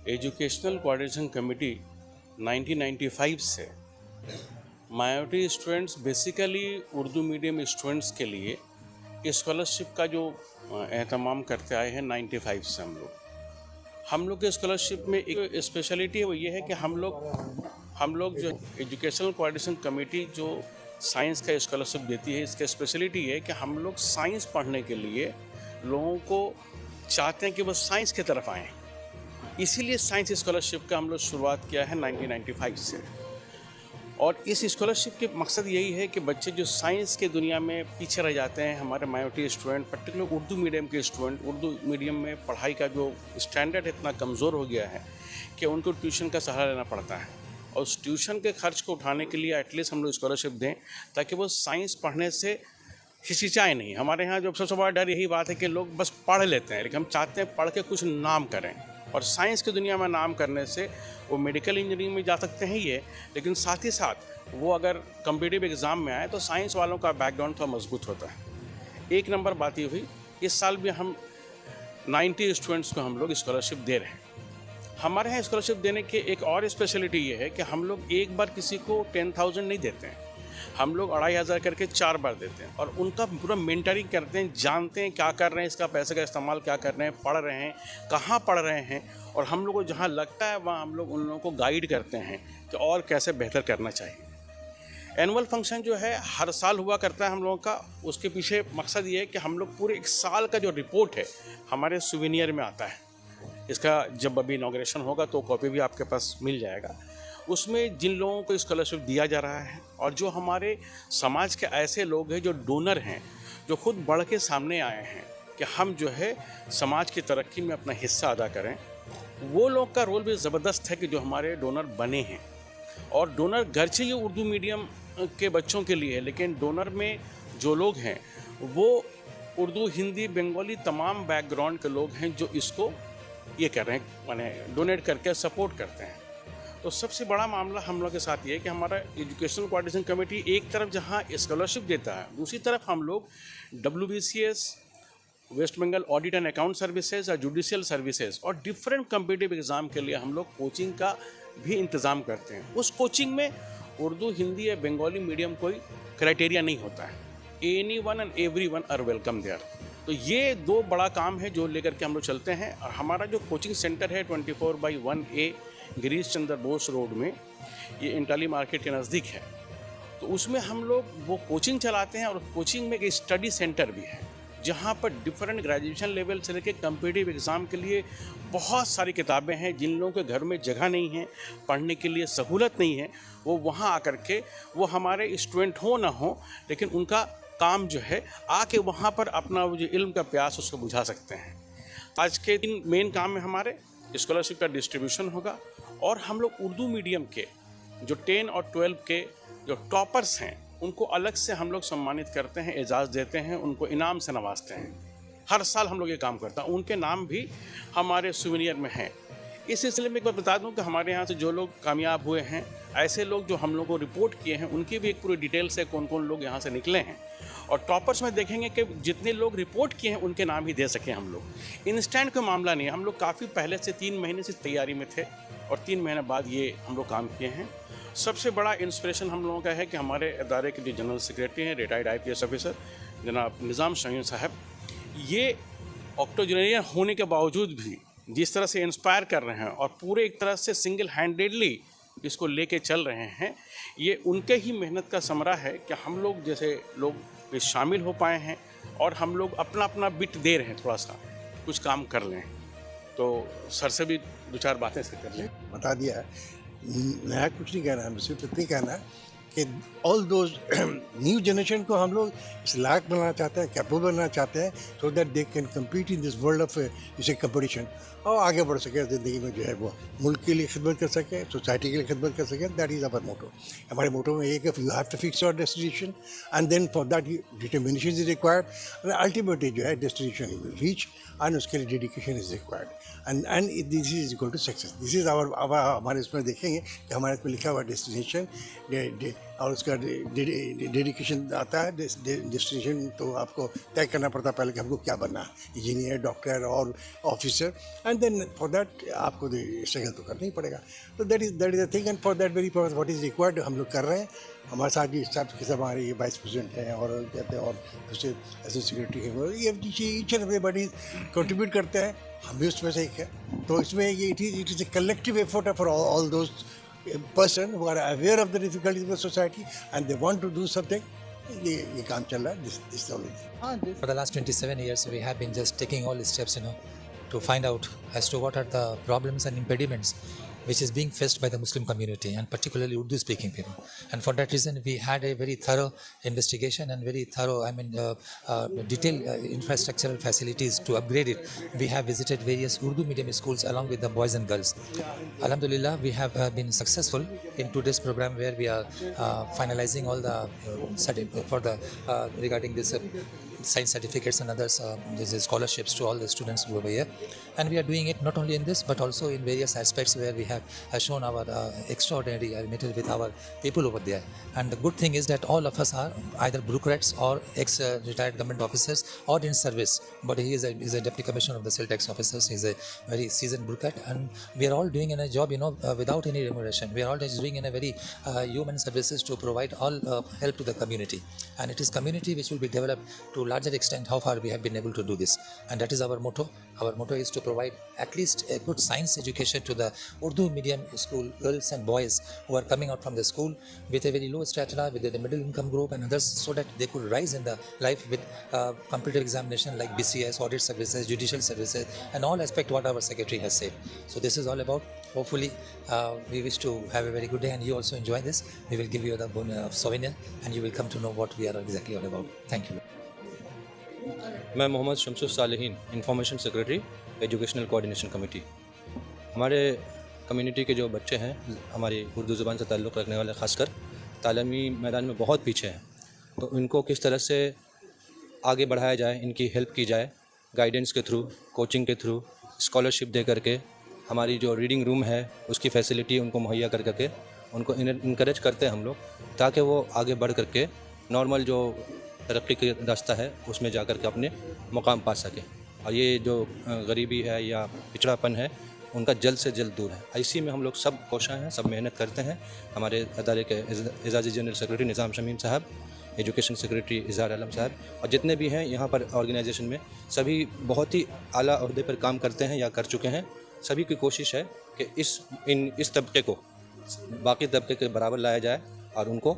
Educational coordination committee 1995 से minority students basically Urdu medium students के लिए स्कॉलरशिप का जो एहतमाम करते आए हैं 95 से हम लोग के स्कॉलरशिप में एक स्पेशलिटी है, वो ये है कि हम लोग जो एजुकेशनल कोऑर्डिनेशन कमेटी जो साइंस का स्कॉलरशिप देती है, इसका स्पेशलिटी है कि हम लोग साइंस पढ़ने के लिए लोगों को चाहते हैं कि वो साइंस की तरफ आएँ। इसीलिए साइंस स्कॉलरशिप का हम लोग शुरुआत किया है 1995 से। और इस स्कॉलरशिप के मकसद यही है कि बच्चे जो साइंस के दुनिया में पीछे रह जाते हैं, हमारे minority student, particular Urdu medium के स्टूडेंट, उर्दू मीडियम में पढ़ाई का जो स्टैंडर्ड इतना कमज़ोर हो गया है कि उनको ट्यूशन का सहारा लेना पड़ता है। और उस ट्यूशन के खर्च को उठाने के लिए एटलीस्ट हम लोग स्कॉलरशिप दें ताकि वो साइंस पढ़ने से हिचकिचाए नहीं। हमारे यहाँ जो सबसे बड़ा डर यही बात है कि लोग बस पढ़ लेते हैं, लेकिन हम चाहते हैं पढ़ के कुछ नाम करें। और साइंस की दुनिया में नाम करने से वो मेडिकल इंजीनियरिंग में जा सकते हैं ये, लेकिन साथ ही साथ वो अगर कॉम्पिटिटिव एग्ज़ाम में आए तो साइंस वालों का बैकग्राउंड थोड़ा मजबूत होता है। एक नंबर बात ये हुई, इस साल भी हम 90 स्टूडेंट्स को हम लोग स्कॉलरशिप दे रहे हैं। हमारे यहाँ स्कॉलरशिप देने की एक और स्पेशलिटी ये है कि हम लोग एक बार किसी को 10,000 नहीं देते हैं, हम लोग 2,500 करके 4 बार देते हैं। और उनका पूरा मेंटरिंग करते हैं, जानते हैं क्या कर रहे हैं, इसका पैसे का इस्तेमाल क्या कर रहे हैं, पढ़ रहे हैं, कहाँ पढ़ रहे हैं, और हम लोग को जहाँ लगता है वहाँ हम लोग उन लोगों को गाइड करते हैं कि और कैसे बेहतर करना चाहिए। एनुअल फंक्शन जो है हर साल हुआ करता है हम लोगों का। उसके पीछे मकसद ये है कि हम लोग पूरे एक साल का जो रिपोर्ट है हमारे सुवेनियर में आता है। इसका जब अभी इनॉग्रेशन होगा तो कॉपी भी आपके पास मिल जाएगा। उसमें जिन लोगों को स्कॉलरशिप दिया जा रहा है और जो हमारे समाज के ऐसे लोग हैं जो डोनर हैं, जो खुद बढ़ के सामने आए हैं कि हम जो है समाज की तरक्की में अपना हिस्सा अदा करें, वो लोग का रोल भी ज़बरदस्त है कि जो हमारे डोनर बने हैं। और डोनर घरचे ये उर्दू मीडियम के बच्चों के लिए है, लेकिन डोनर में जो लोग हैं वो उर्दू, हिंदी, बंगाली तमाम बैकग्राउंड के लोग हैं जो इसको ये कर रहे हैं, माने डोनेट करके सपोर्ट करते हैं। तो सबसे बड़ा मामला हम लोग के साथ ये है कि हमारा एजुकेशनल कोऑर्डिनेशन कमेटी एक तरफ जहाँ स्कॉलरशिप देता है, दूसरी तरफ हम लोग WBCS, West Bengal audit and account services और जुडिशियल सर्विसेज और डिफरेंट कॉम्पिटिटिव एग्ज़ाम के लिए हम लोग कोचिंग का भी इंतज़ाम करते हैं। उस कोचिंग में उर्दू, हिंदी या बंगाली मीडियम कोई क्राइटेरिया नहीं होता है। Anyone and everyone are welcome there. तो ये 2 बड़ा काम है जो लेकर के हम लोग चलते हैं। और हमारा जो कोचिंग सेंटर है 24/1A गिरीश चंद्र बोस रोड में, ये इंटाली मार्केट के नज़दीक है। तो उसमें हम लोग वो कोचिंग चलाते हैं और कोचिंग में एक स्टडी सेंटर भी है जहाँ पर डिफरेंट ग्रेजुएशन लेवल से लेकर कॉम्पिटिटिव एग्ज़ाम के लिए बहुत सारी किताबें हैं। जिन लोगों के घर में जगह नहीं है, पढ़ने के लिए सहूलत नहीं है, वो वहाँ आकर के, वो हमारे स्टूडेंट हो ना हो, लेकिन उनका काम जो है आके वहाँ पर अपना वो जो इल्म का प्यास उसको बुझा सकते हैं। आज के दिन मेन काम में हमारे स्कॉलरशिप का डिस्ट्रीब्यूशन होगा और हम लोग उर्दू मीडियम के जो 10 और 12 के जो टॉपर्स हैं उनको अलग से हम लोग सम्मानित करते हैं, एजाज़ देते हैं, उनको इनाम से नवाजते हैं। हर साल हम लोग ये काम करते हैं। उनके नाम भी हमारे सुवेनियर में हैं। इस सिलसिले में एक बार बता दूं कि हमारे यहाँ से जो लोग कामयाब हुए हैं, ऐसे लोग जो हम लोग को रिपोर्ट किए हैं, उनकी भी एक पूरी डिटेल से कौन कौन लोग यहाँ से निकले हैं। और टॉपर्स में देखेंगे कि जितने लोग रिपोर्ट किए हैं उनके नाम ही दे सकें हम लोग। इंस्टेंट कोई मामला नहीं है। हम लोग काफ़ी पहले से 3 महीने से तैयारी में थे और 3 महीने बाद ये हम लोग काम किए हैं। सबसे बड़ा इंस्पिरेशन हम लोगों का है कि हमारे इदारे के जो जनरल सेक्रेटरी हैं, रिटायर्ड IPS ऑफिसर जनाब निज़ाम शाहीन साहब, ये ऑक्टोजेनेरियन होने के बावजूद भी जिस तरह से इंस्पायर कर रहे हैं और पूरे एक तरह से सिंगल हैंडेडली इसको लेके चल रहे हैं, ये उनके ही मेहनत का समरा है कि हम लोग जैसे लोग शामिल हो पाए हैं और हम लोग अपना अपना बिट दे रहे हैं, थोड़ा सा कुछ काम कर लें। तो सर से भी 2-4 बातें से कर लें। बता दिया है, नया कुछ नहीं कहना है, सिर्फ इतनी कहना है कि ऑल दोज न्यू जनरेशन को हम लोग इस लायक बनाना चाहते हैं, कैपेबल बनाना चाहते हैं, so that they can compete in this world of इसे कंपटीशन, और आगे बढ़ सके ज़िंदगी में, जो है वो मुल्क के लिए खिदमत कर सके, सोसाइटी के लिए खिदमत कर सके. That is our motto. हमारे मोटो में एक you have to fix your destination and then for that determination is required, and ultimately जो है destination you will reach, and उसके लिए dedication is required, and this is equal to success. This is our हमारे इसमें देखेंगे कि हमारे इसमें लिखा हुआ डेस्टिनेशन और उसका डेडिकेशन आता है. डेस्टिनेशन तो आपको तय करना पड़ता है पहले कि हमको क्या बनना है, इंजीनियर, डॉक्टर और officer, and then for that आपको स्ट्रगल तो करना ही पड़ेगा. तो that is the thing, and for that very what is required हम लोग कर रहे हैं. हमारे साथ भी सब के सब हमारे ये वाइस प्रेसिडेंट हैं और कहते हैं और दूसरे एसोसिएट सेक्रेटरी हैं, ये ईच एंड एवरीबॉडी कंट्रीब्यूट करते हैं, हम भी उसमें से एक है. तो इसमें ये it is a collective effort for all those person who are aware of the difficulties of the society and they want to do something. ये काम चल रहा है. This is the only thing. For the last 27 years, we have been just taking all the steps, to find out as to what are the problems and impediments which is being faced by the Muslim community and particularly Urdu speaking people. And for that reason, we had a very thorough investigation and very thorough, detailed infrastructural facilities to upgrade it. We have visited various Urdu medium schools along with the boys and girls. Alhamdulillah, we have been successful in today's program where we are finalizing all the regarding this science certificates and others, these scholarships to all the students over here. And we are doing it not only in this but also in various aspects where we have shown our extraordinary method with our people over there. And the good thing is that all of us are either bureaucrats or ex-retired government officers or in service. But he is a deputy commissioner of the civil tax officers. He is a very seasoned bureaucrat, and we are all doing in a job, without any remuneration. We are all just doing in a very human services to provide all help to the community. And it is community which will be developed to larger extent how far we have been able to do this. And that is our motto. Our motto is to provide at least a good science education to the Urdu medium school girls and boys who are coming out from the school with a very low strata, with the middle income group and others, so that they could rise in the life with competitive examination like BCS, audit services, judicial services, and all aspect what our secretary has said. So this is all about. Hopefully, we wish to have a very good day and you also enjoy this. We will give you the souvenir and you will come to know what we are exactly all about. Thank you. मैं Mohammad Shamsur Salihin, information secretary, educational coordination committee. हमारे community के जो बच्चे हैं, हमारी उर्दू ज़ुबान से ताल्लुक़ रखने वाले ख़ासकर तालीमी मैदान में बहुत पीछे हैं, तो इनको किस तरह से आगे बढ़ाया जाए, इनकी हेल्प की जाए, गाइडेंस के थ्रू, कोचिंग के थ्रू, स्कॉलरशिप दे करके, हमारी जो रीडिंग रूम है उसकी फैसिलिटी उनको मुहैया कर करके उनको इनकरेज करते हैं हम लोग, ताकि वो आगे बढ़ करके नॉर्मल जो तरक्की का रास्ता है उसमें जा कर के अपने मुकाम पा सकें. और ये जो गरीबी है या पिछड़ापन है उनका जल्द से जल्द दूर है. इसी में हम लोग सब कोशिश हैं, सब मेहनत करते हैं. हमारे अदारे के एजाज़ी जनरल सेक्रेटरी निज़ाम शमीम साहब, एजुकेशन सेक्रेटरी इज़हार आलम साहब और जितने भी हैं यहाँ पर ऑर्गेनाइजेशन में, सभी बहुत ही आला ओहदे पर काम करते हैं या कर चुके हैं. सभी की कोशिश है कि इस तबके को बाकी तबके के बराबर लाया जाए और उनको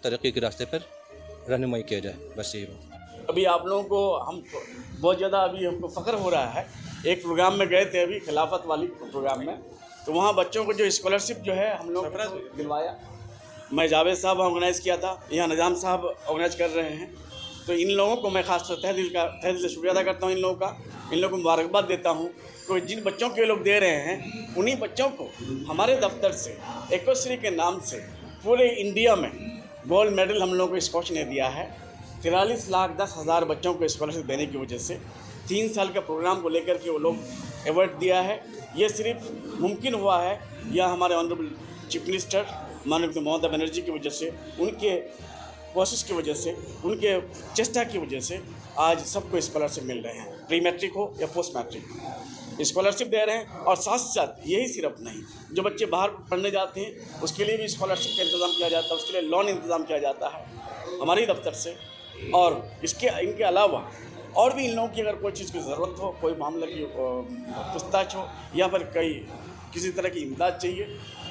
तरक्की के रास्ते पर रहनुमाई किया जाए. बस यही बात. अभी आप लोगों को हम बहुत ज़्यादा अभी हमको फ़ख्र हो रहा है. एक प्रोग्राम में गए थे अभी खिलाफत वाली प्रोग्राम में, तो वहाँ बच्चों को जो स्कॉलरशिप जो है हम लोग दिलवाया. मैं जावेद साहब ऑर्गेनाइज़ किया था, यहाँ निज़ाम साहब ऑर्गेनाइज़ कर रहे हैं. तो इन लोगों को मैं खास तौर तहे दिल से शुक्रिया अदा करता हूँ. इन लोगों का, इन लोगों को मुबारकबाद देता हूँ. तो जिन बच्चों के लोग दे रहे हैं उन्हीं बच्चों को हमारे दफ्तर से एकोश्री के नाम से पूरे इंडिया में गोल्ड मेडल हम लोगों को स्कॉच ने दिया है. 43,10,000 बच्चों को स्कॉलरशिप देने की वजह से 3 साल के प्रोग्राम को लेकर के वो लोग अवार्ड दिया है. ये सिर्फ मुमकिन हुआ है या हमारे ऑनरेबल चीफ मिनिस्टर माननीय ममता बनर्जी की वजह से, उनके कोशिश की वजह से, उनके चेष्टा की वजह से आज सबको स्कॉलरशिप मिल रहे हैं. प्री मैट्रिक हो या पोस्ट मैट्रिक स्कॉलरशिप दे रहे हैं. और साथ साथ यही सिर्फ नहीं, जो बच्चे बाहर पढ़ने जाते हैं उसके लिए भी स्कॉलरशिप का इंतज़ाम किया जाता है, उसके लिए लोन इंतज़ाम किया जाता है हमारे दफ्तर से. और इनके अलावा और भी इन लोगों की अगर कोई चीज़ की ज़रूरत हो, कोई मामले की पूछताछ हो या फिर किसी तरह की इमदाद चाहिए,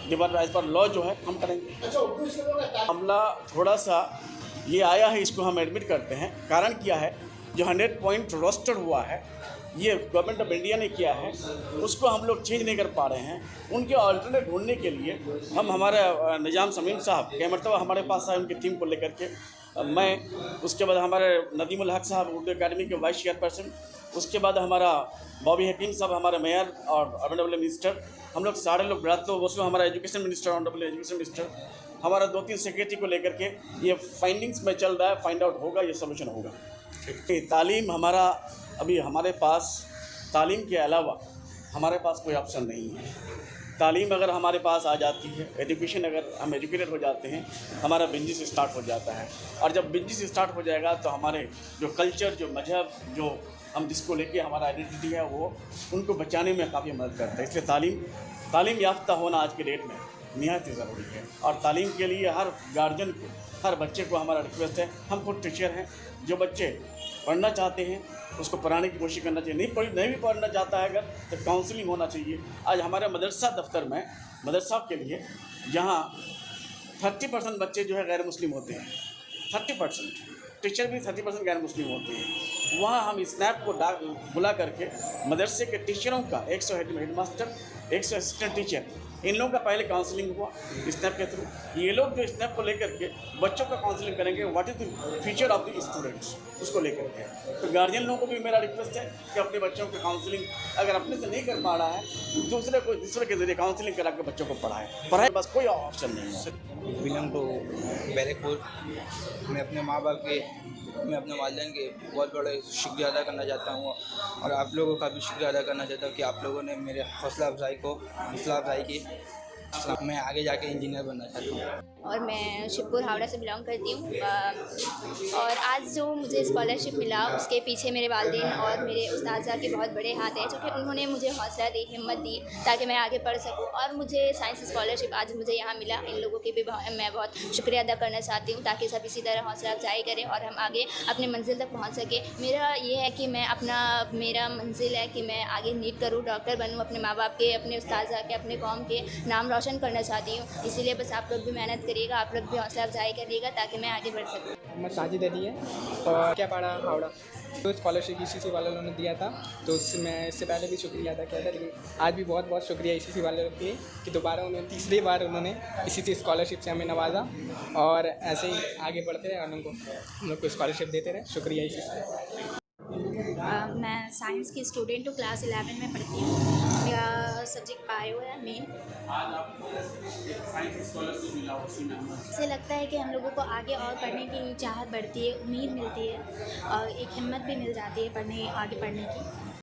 डिपार्टमेंट एज पर लॉ जो है हम करेंगे. मामला थोड़ा सा ये आया है, इसको हम एडमिट करते हैं. कारण क्या है, जो 100 पॉइंट रोस्टर हुआ है ये गवर्नमेंट ऑफ इंडिया ने किया है उसको हम लोग चेंज नहीं कर पा रहे हैं। उनके अल्टरनेट ढूंढने के लिए हम हमारे निजाम समीम साहब कई मरतबा हमारे पास आए उनकी टीम को लेकर के, मैं उसके बाद हमारे नदीमुल हक साहब उर्दू अकेडमी के वाइस चेयरपर्सन, उसके बाद हमारा बॉबी हकीम साहब हमारे मेयर और ऑनरेबल मिनिस्टर, हम लोग सारे लोग तो उसमें हमारा education minister honourable education minister, हमारा 2-3 सेक्रेटरी को लेकर के ये फाइंडिंग्स में चल रहा है, फाइंड आउट होगा, ये सोल्यूशन होगा। तालीम हमारा अभी हमारे पास तालीम के अलावा हमारे पास कोई ऑप्शन नहीं है। तालीम अगर हमारे पास आ जाती है, एजुकेशन अगर हम एजुकेटेड हो जाते हैं, हमारा बिजनेस स्टार्ट हो जाता है, और जब बिजनेस स्टार्ट हो जाएगा तो हमारे जो कल्चर, जो मजहब, जो हम जिसको लेके हमारा आइडेंटिटी है वो उनको बचाने में काफ़ी मदद करता है। इसलिए तालीम याफ्ता होना आज के डेट में निहायत ही ज़रूरी है, और तालीम के लिए हर गार्जियन को, हर बच्चे को हमारा रिक्वेस्ट है, हम खुद टीचर हैं, जो बच्चे पढ़ना चाहते हैं उसको पढ़ाने की कोशिश करना चाहिए, नहीं भी पढ़ना चाहता है अगर तो काउंसलिंग होना चाहिए। आज हमारे मदरसा दफ्तर में मदरसा के लिए जहाँ 30% बच्चे जो है गैर मुस्लिम होते हैं, 30%, टीचर भी 30% गैर मुस्लिम होते हैं, वहाँ हम स्नैप को बुला करके मदरसे के टीचरों का 100 हेड मास्टर, 100 असिस्टेंट टीचर, इन लोगों का पहले काउंसलिंग हुआ स्नैप के थ्रू। ये लोग जो स्नैप को लेकर के बच्चों का काउंसलिंग करेंगे, what is the future of the students, उसको लेकर के। तो गार्जियन लोगों को भी मेरा रिक्वेस्ट है कि अपने बच्चों का काउंसलिंग अगर अपने से नहीं कर पा रहा है, दूसरे के जरिए काउंसलिंग करा के बच्चों को पढ़ाए, बस कोई ऑप्शन नहीं है। Belong to Barrackpore. मैं अपने माँ बाप के, मैं अपने वालिदैन के बहुत बड़ा शुक्रिया अदा करना चाहता हूँ, और आप लोगों का भी शुक्रिया अदा करना चाहता हूँ कि आप लोगों ने मेरे हौसला अफजाई की। मैं आगे जाके इंजीनियर बनना चाहता हूँ। और मैं शिवपुर हावड़ा से बिलोंग करती हूँ, और आज जो मुझे स्कॉलरशिप मिला उसके पीछे मेरे वालिदैन और मेरे उस्ताद के बहुत बड़े हाथ हैं, जो कि उन्होंने मुझे हौसला दी, हिम्मत दी ताकि मैं आगे पढ़ सकूँ, और मुझे साइंस स्कॉलरशिप आज मुझे यहाँ मिला। इन लोगों की भी मैं बहुत शुक्रिया अदा करना चाहती हूँ, ताकि सब इसी तरह हौसला अफजाई करें और हम आगे अपने मंजिल तक पहुँच सकें। मेरा ये है कि मैं मेरा मंजिल है कि मैं आगे नीट करूँ, डॉक्टर बनूँ, अपने माँ बाप के, अपने उस्ताद के, अपने कौम के नाम रोशन करना चाहती हूँ। इसीलिए बस आप लोग भी मेहनत करिएगा, आप लोग भी हौसला अफजाई करिएगा ताकि मैं आगे बढ़ सकूँ। मैं साजिद अली है और क्या पढ़ा हावड़ा। तो स्कॉलरशिप ECC वाले लोगों ने दिया था, तो मैं इससे पहले भी शुक्रिया अदा किया था, लेकिन आज भी बहुत बहुत शुक्रिया ECC वाले लोग के कि दोबारा उन्होंने तीसरी बार उन्होंने इसी स्कॉलरशिप से हमें नवाजा, और ऐसे ही आगे बढ़ते रहे और हम लोग को स्कॉलरशिप देते रहे। शुक्रिया ECC। मैं साइंस की स्टूडेंट हूँ, क्लास 11 में पढ़ती हूँ। मेरा सब्जेक्ट बायो है मेन। इससे लगता है कि हम लोगों को आगे और पढ़ने की चाहत बढ़ती है, उम्मीद मिलती है और एक हिम्मत भी मिल जाती है आगे पढ़ने की।